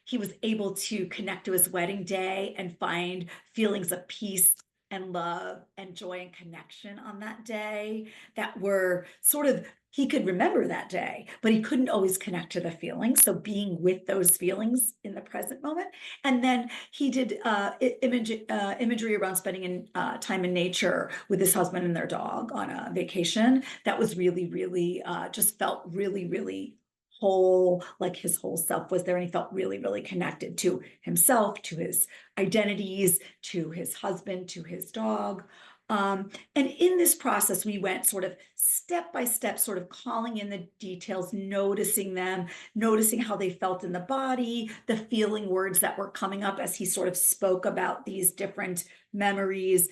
He was able to connect to his wedding day and find feelings of peace and love and joy and connection on that day that were sort of, he could remember that day, but he couldn't always connect to the feelings. So being with those feelings in the present moment. And then he did imagery around spending time in nature with his husband and their dog on a vacation. That was really, really, just felt really, really whole, like his whole self was there, and he felt really, really connected to himself, to his identities, to his husband, to his dog. And in this process, we went sort of step by step, sort of calling in the details, noticing them, noticing how they felt in the body, the feeling words that were coming up as he sort of spoke about these different memories.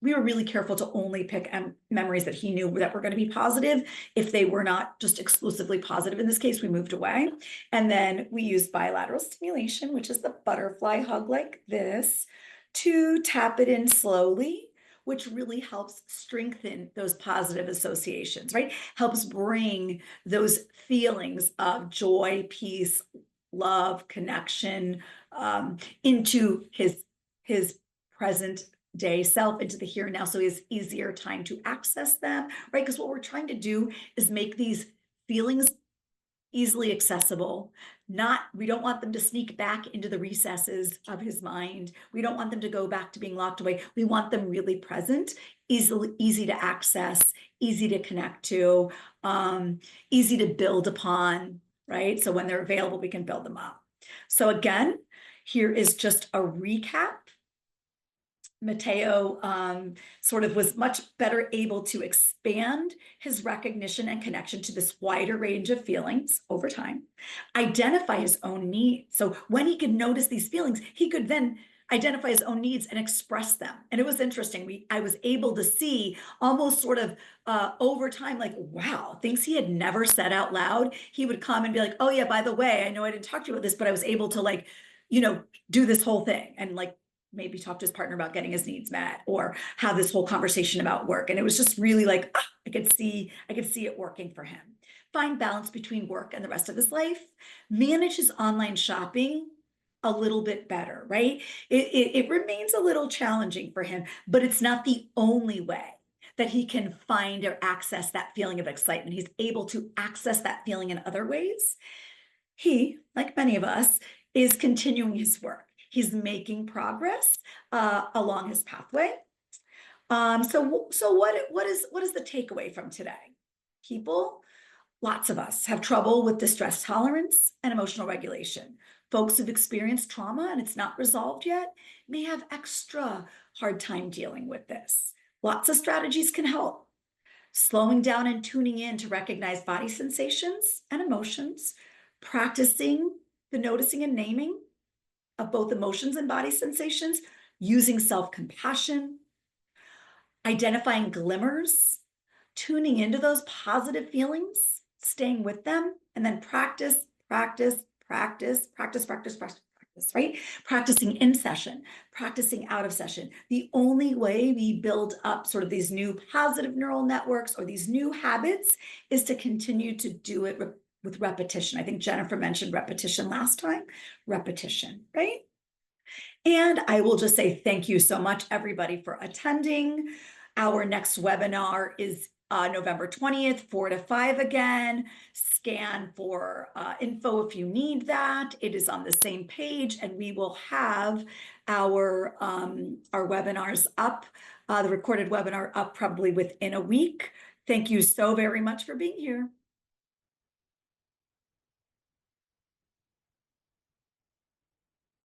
We were really careful to only pick memories that he knew that were going to be positive. If they were not just exclusively positive in this case, we moved away. And then we used bilateral stimulation, which is the butterfly hug like this, to tap it in slowly, which really helps strengthen those positive associations, right? Helps bring those feelings of joy, peace, love, connection into his present day self, into the here and now, so he has easier time to access them, right? Because what we're trying to do is make these feelings easily accessible. We don't want them to sneak back into the recesses of his mind. We don't want them to go back to being locked away. We want them really present, easy to access, easy to connect to, easy to build upon, right? So when they're available, we can build them up. So again, here is just a recap. Matteo sort of was much better able to expand his recognition and connection to this wider range of feelings over time, identify his own needs. So when he could notice these feelings, he could then identify his own needs and express them. And it was interesting. I was able to see almost sort of over time, like, wow, things he had never said out loud. He would come and be like, oh yeah, by the way, I know I didn't talk to you about this, but I was able to, like, do this whole thing and like maybe talk to his partner about getting his needs met, or have this whole conversation about work. And it was just really like, I could see it working for him. Find balance between work and the rest of his life. Manage his online shopping a little bit better, right? It remains a little challenging for him, but it's not the only way that he can find or access that feeling of excitement. He's able to access that feeling in other ways. He, like many of us, is continuing his work. He's making progress along his pathway. So what is the takeaway from today? People, lots of us have trouble with distress tolerance and emotional regulation. Folks who've experienced trauma and it's not resolved yet may have extra hard time dealing with this. Lots of strategies can help. Slowing down and tuning in to recognize body sensations and emotions, practicing the noticing and naming of both emotions and body sensations, using self-compassion, identifying glimmers, tuning into those positive feelings, staying with them, and then practice, right? Practicing in session, practicing out of session. The only way we build up sort of these new positive neural networks or these new habits is to continue to do it with repetition. I think Jennifer mentioned repetition last time. Repetition, right? And I will just say thank you so much, everybody, for attending. Our next webinar is November 20th, 4 to 5 again. Scan for info if you need that. It is on the same page, and we will have our webinars up, the recorded webinar up probably within a week. Thank you so very much for being here.